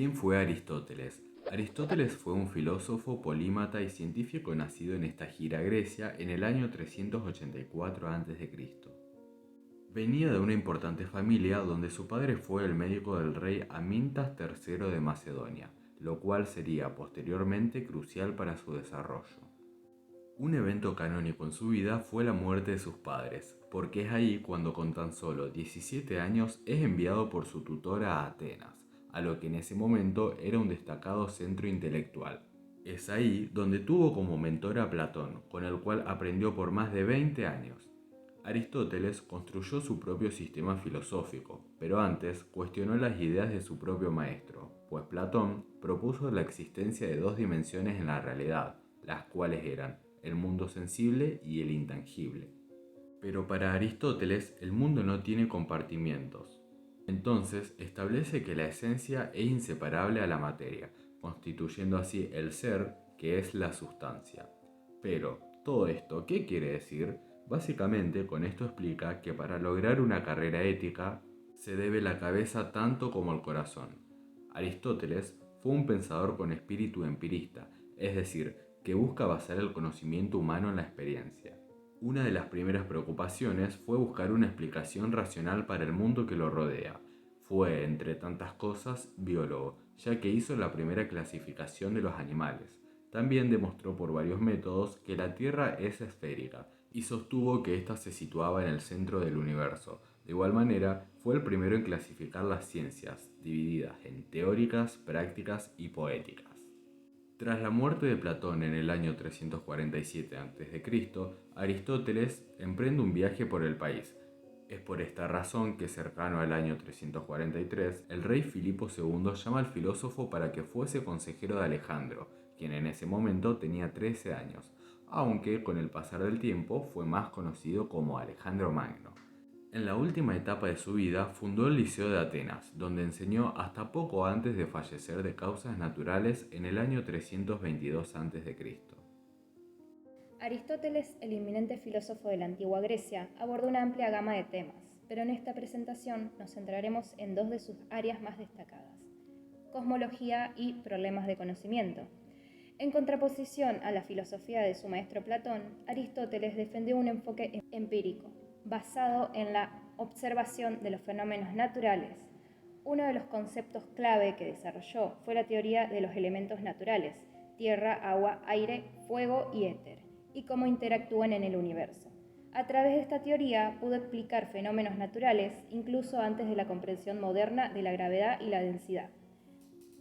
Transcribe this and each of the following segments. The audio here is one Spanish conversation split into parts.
¿Quién fue Aristóteles? Aristóteles fue un filósofo, polímata y científico nacido en Estagira, Grecia, en el año 384 a.C. Venía de una importante familia donde su padre fue el médico del rey Amintas III de Macedonia, lo cual sería posteriormente crucial para su desarrollo. Un evento canónico en su vida fue la muerte de sus padres, porque es ahí cuando con tan solo 17 años es enviado por su tutora a Atenas, a lo que en ese momento era un destacado centro intelectual. Es ahí donde tuvo como mentor a Platón, con el cual aprendió por más de 20 años. Aristóteles construyó su propio sistema filosófico, pero antes cuestionó las ideas de su propio maestro, pues Platón propuso la existencia de dos dimensiones en la realidad, las cuales eran el mundo sensible y el intangible. Pero para Aristóteles el mundo no tiene compartimientos. Entonces establece que la esencia es inseparable a la materia, constituyendo así el ser, que es la sustancia. Pero, ¿todo esto qué quiere decir? Básicamente con esto explica que para lograr una carrera ética se debe la cabeza tanto como el corazón. Aristóteles fue un pensador con espíritu empirista, es decir, que busca basar el conocimiento humano en la experiencia. Una de las primeras preocupaciones fue buscar una explicación racional para el mundo que lo rodea. Fue, entre tantas cosas, biólogo, ya que hizo la primera clasificación de los animales. También demostró por varios métodos que la Tierra es esférica y sostuvo que ésta se situaba en el centro del universo. De igual manera, fue el primero en clasificar las ciencias, divididas en teóricas, prácticas y poéticas. Tras la muerte de Platón en el año 347 a.C., Aristóteles emprende un viaje por el país. Es por esta razón que cercano al año 343, el rey Filipo II llama al filósofo para que fuese consejero de Alejandro, quien en ese momento tenía 13 años, aunque con el pasar del tiempo fue más conocido como Alejandro Magno. En la última etapa de su vida fundó el Liceo de Atenas, donde enseñó hasta poco antes de fallecer de causas naturales en el año 322 a.C. Aristóteles, el eminente filósofo de la antigua Grecia, abordó una amplia gama de temas, pero en esta presentación nos centraremos en dos de sus áreas más destacadas: cosmología y problemas de conocimiento. En contraposición a la filosofía de su maestro Platón, Aristóteles defendió un enfoque empírico, basado en la observación de los fenómenos naturales. Uno de los conceptos clave que desarrolló fue la teoría de los elementos naturales: tierra, agua, aire, fuego y éter, y cómo interactúan en el universo. A través de esta teoría pudo explicar fenómenos naturales incluso antes de la comprensión moderna de la gravedad y la densidad.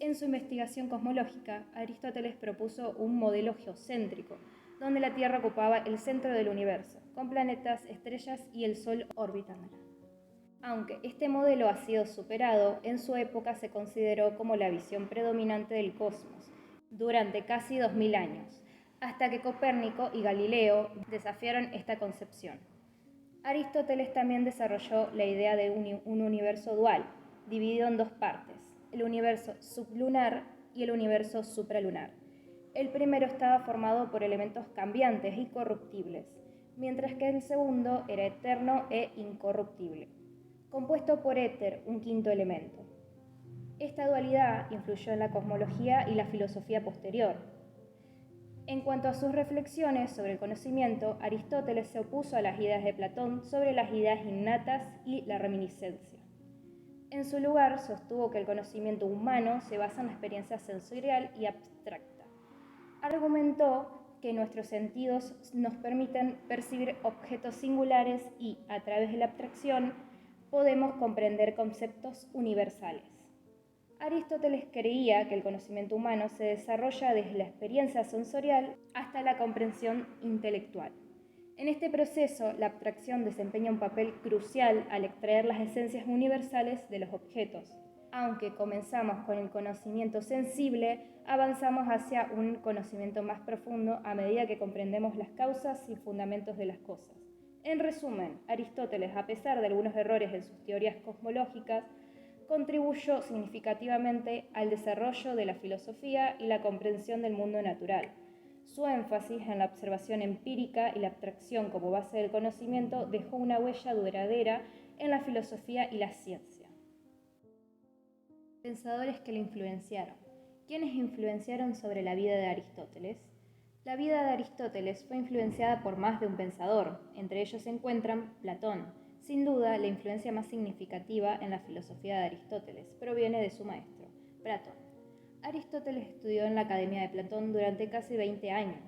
En su investigación cosmológica, Aristóteles propuso un modelo geocéntrico, donde la Tierra ocupaba el centro del universo, con planetas, estrellas y el Sol orbitándola. Aunque este modelo ha sido superado, en su época se consideró como la visión predominante del cosmos, durante casi 2000 años, hasta que Copérnico y Galileo desafiaron esta concepción. Aristóteles también desarrolló la idea de un universo dual, dividido en dos partes: el universo sublunar y el universo supralunar. El primero estaba formado por elementos cambiantes y corruptibles, mientras que el segundo era eterno e incorruptible, compuesto por éter, un quinto elemento. Esta dualidad influyó en la cosmología y la filosofía posterior. En cuanto a sus reflexiones sobre el conocimiento, Aristóteles se opuso a las ideas de Platón sobre las ideas innatas y la reminiscencia. En su lugar, sostuvo que el conocimiento humano se basa en la experiencia sensorial y abstracta. Argumentó que nuestros sentidos nos permiten percibir objetos singulares y, a través de la abstracción, podemos comprender conceptos universales. Aristóteles creía que el conocimiento humano se desarrolla desde la experiencia sensorial hasta la comprensión intelectual. En este proceso, la abstracción desempeña un papel crucial al extraer las esencias universales de los objetos. Aunque comenzamos con el conocimiento sensible, avanzamos hacia un conocimiento más profundo a medida que comprendemos las causas y fundamentos de las cosas. En resumen, Aristóteles, a pesar de algunos errores en sus teorías cosmológicas, contribuyó significativamente al desarrollo de la filosofía y la comprensión del mundo natural. Su énfasis en la observación empírica y la abstracción como base del conocimiento dejó una huella duradera en la filosofía y la ciencia. Pensadores que lo influenciaron. ¿Quiénes influenciaron sobre la vida de Aristóteles? La vida de Aristóteles fue influenciada por más de un pensador. Entre ellos se encuentran Platón. Sin duda, la influencia más significativa en la filosofía de Aristóteles proviene de su maestro, Platón. Aristóteles estudió en la Academia de Platón durante casi 20 años,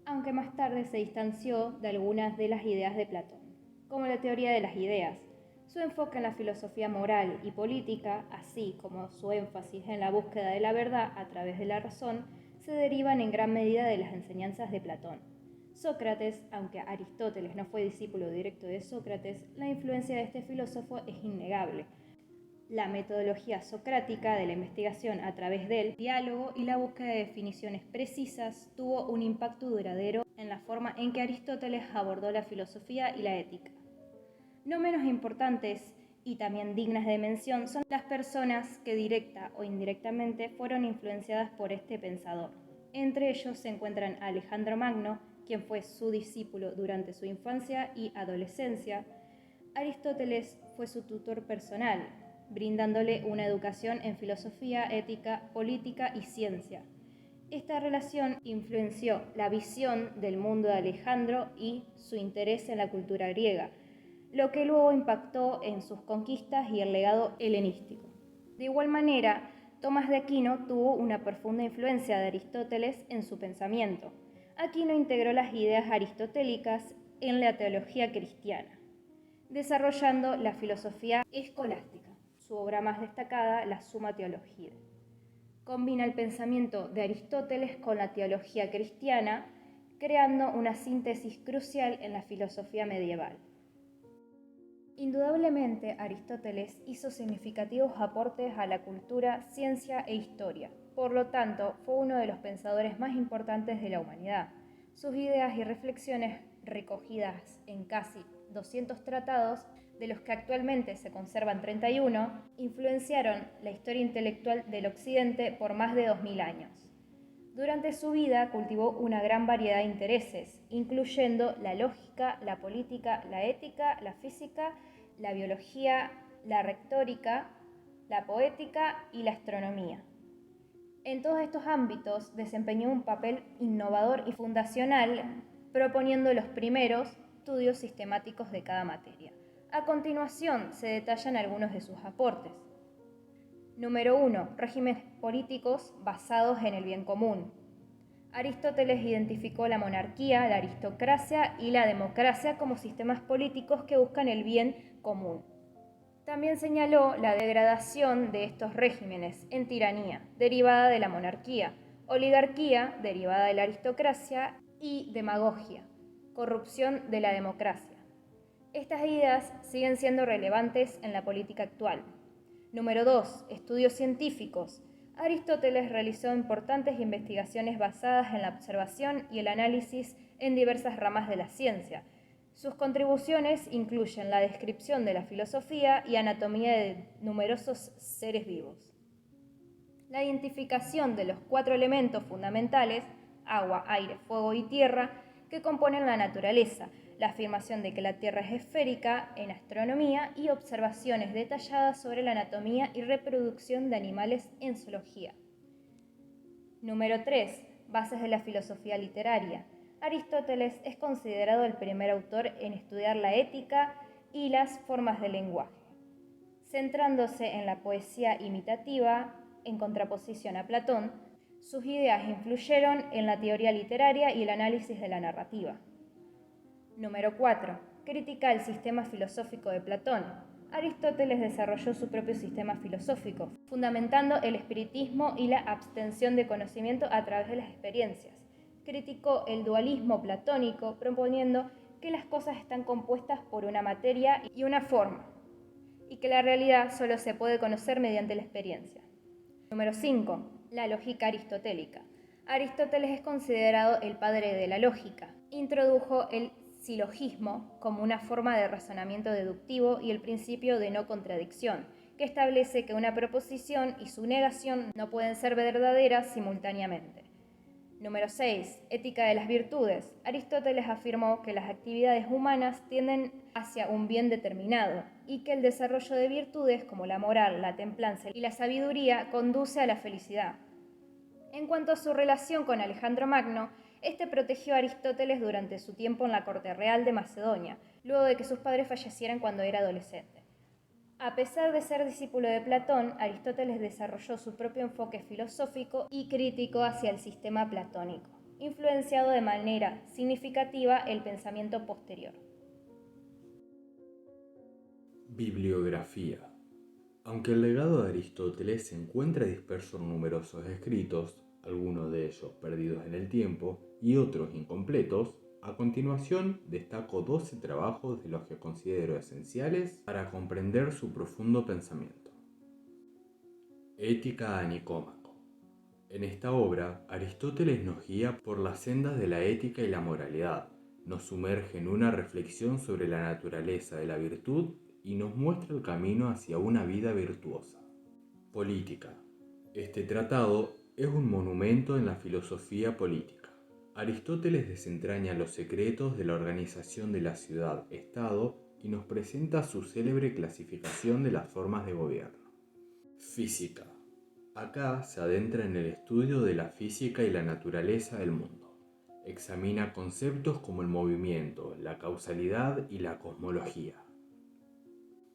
aunque más tarde se distanció de algunas de las ideas de Platón, como la teoría de las ideas. Su enfoque en la filosofía moral y política, así como su énfasis en la búsqueda de la verdad a través de la razón, se derivan en gran medida de las enseñanzas de Platón. Sócrates, aunque Aristóteles no fue discípulo directo de Sócrates, la influencia de este filósofo es innegable. La metodología socrática de la investigación a través del diálogo y la búsqueda de definiciones precisas tuvo un impacto duradero en la forma en que Aristóteles abordó la filosofía y la ética. No menos importantes y también dignas de mención son las personas que directa o indirectamente fueron influenciadas por este pensador. Entre ellos se encuentran Alejandro Magno, quien fue su discípulo durante su infancia y adolescencia. Aristóteles fue su tutor personal, brindándole una educación en filosofía, ética, política y ciencia. Esta relación influenció la visión del mundo de Alejandro y su interés en la cultura griega, lo que luego impactó en sus conquistas y el legado helenístico. De igual manera, Tomás de Aquino tuvo una profunda influencia de Aristóteles en su pensamiento. Aquino integró las ideas aristotélicas en la teología cristiana, desarrollando la filosofía escolástica. Su obra más destacada, la Summa Theologiae, combina el pensamiento de Aristóteles con la teología cristiana, creando una síntesis crucial en la filosofía medieval. Indudablemente, Aristóteles hizo significativos aportes a la cultura, ciencia e historia. Por lo tanto, fue uno de los pensadores más importantes de la humanidad. Sus ideas y reflexiones, recogidas en casi 200 tratados, de los que actualmente se conservan 31, influenciaron la historia intelectual del Occidente por más de 2000 años. Durante su vida cultivó una gran variedad de intereses, incluyendo la lógica, la política, la ética, la física, la biología, la retórica, la poética y la astronomía. En todos estos ámbitos desempeñó un papel innovador y fundacional, proponiendo los primeros estudios sistemáticos de cada materia. A continuación se detallan algunos de sus aportes. Número 1. Regímenes políticos basados en el bien común. Aristóteles identificó la monarquía, la aristocracia y la democracia como sistemas políticos que buscan el bien común. También señaló la degradación de estos regímenes en tiranía, derivada de la monarquía, oligarquía, derivada de la aristocracia, y demagogia, corrupción de la democracia. Estas ideas siguen siendo relevantes en la política actual. Número 2. Estudios científicos. Aristóteles realizó importantes investigaciones basadas en la observación y el análisis en diversas ramas de la ciencia. Sus contribuciones incluyen la descripción de la filosofía y anatomía de numerosos seres vivos. La identificación de los 4 elementos fundamentales, agua, aire, fuego y tierra, que componen la naturaleza, la afirmación de que la Tierra es esférica en astronomía y observaciones detalladas sobre la anatomía y reproducción de animales en zoología. Número 3. Bases de la filosofía literaria. Aristóteles es considerado el primer autor en estudiar la ética y las formas del lenguaje, centrándose en la poesía imitativa en contraposición a Platón. Sus ideas influyeron en la teoría literaria y el análisis de la narrativa. Número 4. Crítica al sistema filosófico de Platón. Aristóteles desarrolló su propio sistema filosófico, fundamentando el espiritismo y la abstención de conocimiento a través de las experiencias. Criticó el dualismo platónico, proponiendo que las cosas están compuestas por una materia y una forma, y que la realidad solo se puede conocer mediante la experiencia. Número 5. La lógica aristotélica. Aristóteles es considerado el padre de la lógica. Introdujo el silogismo como una forma de razonamiento deductivo y el principio de no contradicción, que establece que una proposición y su negación no pueden ser verdaderas simultáneamente. Número 6. Ética de las virtudes. Aristóteles afirmó que las actividades humanas tienden hacia un bien determinado y que el desarrollo de virtudes como la moral, la templanza y la sabiduría conduce a la felicidad. En cuanto a su relación con Alejandro Magno, este protegió a Aristóteles durante su tiempo en la corte real de Macedonia, luego de que sus padres fallecieran cuando era adolescente. A pesar de ser discípulo de Platón, Aristóteles desarrolló su propio enfoque filosófico y crítico hacia el sistema platónico, influenciado de manera significativa el pensamiento posterior. Bibliografía. Aunque el legado de Aristóteles se encuentra disperso en numerosos escritos, algunos de ellos perdidos en el tiempo y otros incompletos, a continuación destaco 12 trabajos de los que considero esenciales para comprender su profundo pensamiento. Ética a Nicómaco. En esta obra, Aristóteles nos guía por las sendas de la ética y la moralidad, nos sumerge en una reflexión sobre la naturaleza de la virtud y nos muestra el camino hacia una vida virtuosa. Política. Este tratado es un monumento en la filosofía política. Aristóteles desentraña los secretos de la organización de la ciudad-estado y nos presenta su célebre clasificación de las formas de gobierno. Física. Acá se adentra en el estudio de la física y la naturaleza del mundo. Examina conceptos como el movimiento, la causalidad y la cosmología.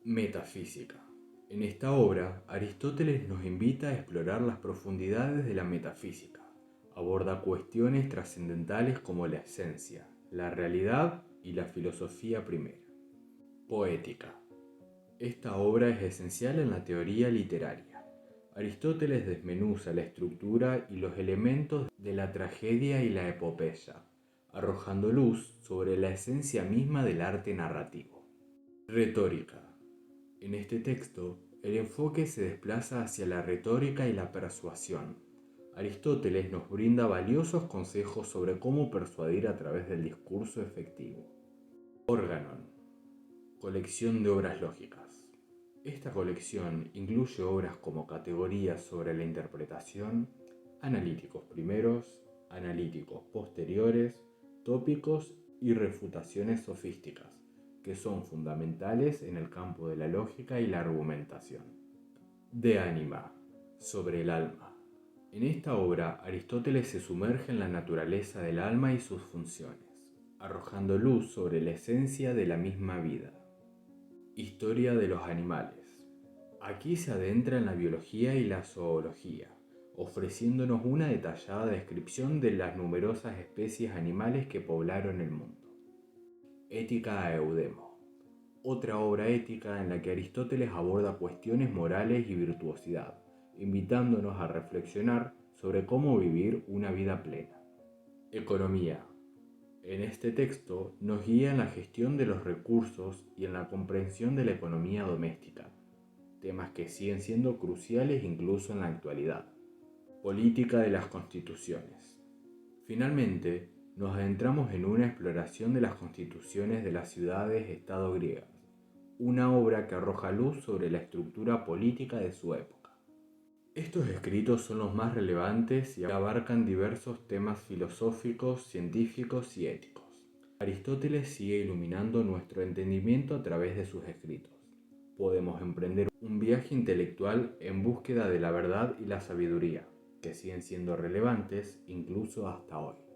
Metafísica. En esta obra, Aristóteles nos invita a explorar las profundidades de la metafísica. Aborda cuestiones trascendentales como la esencia, la realidad y la filosofía primera. Poética. Esta obra es esencial en la teoría literaria. Aristóteles desmenuza la estructura y los elementos de la tragedia y la epopeya, arrojando luz sobre la esencia misma del arte narrativo. Retórica. En este texto, el enfoque se desplaza hacia la retórica y la persuasión. Aristóteles nos brinda valiosos consejos sobre cómo persuadir a través del discurso efectivo. Organon. Colección de obras lógicas. Esta colección incluye obras como categorías sobre la interpretación, analíticos primeros, analíticos posteriores, tópicos y refutaciones sofísticas, que son fundamentales en el campo de la lógica y la argumentación. De Anima, sobre el alma. En esta obra, Aristóteles se sumerge en la naturaleza del alma y sus funciones, arrojando luz sobre la esencia de la misma vida. Historia de los animales. Aquí se adentra en la biología y la zoología, ofreciéndonos una detallada descripción de las numerosas especies animales que poblaron el mundo. Ética a Eudemo. Otra obra ética en la que Aristóteles aborda cuestiones morales y virtuosidad, invitándonos a reflexionar sobre cómo vivir una vida plena. Economía. En este texto nos guía en la gestión de los recursos y en la comprensión de la economía doméstica, temas que siguen siendo cruciales incluso en la actualidad. Política de las constituciones. Finalmente, nos adentramos en una exploración de las constituciones de las ciudades-estado griegas, una obra que arroja luz sobre la estructura política de su época. Estos escritos son los más relevantes y abarcan diversos temas filosóficos, científicos y éticos. Aristóteles sigue iluminando nuestro entendimiento a través de sus escritos. Podemos emprender un viaje intelectual en búsqueda de la verdad y la sabiduría, que siguen siendo relevantes incluso hasta hoy.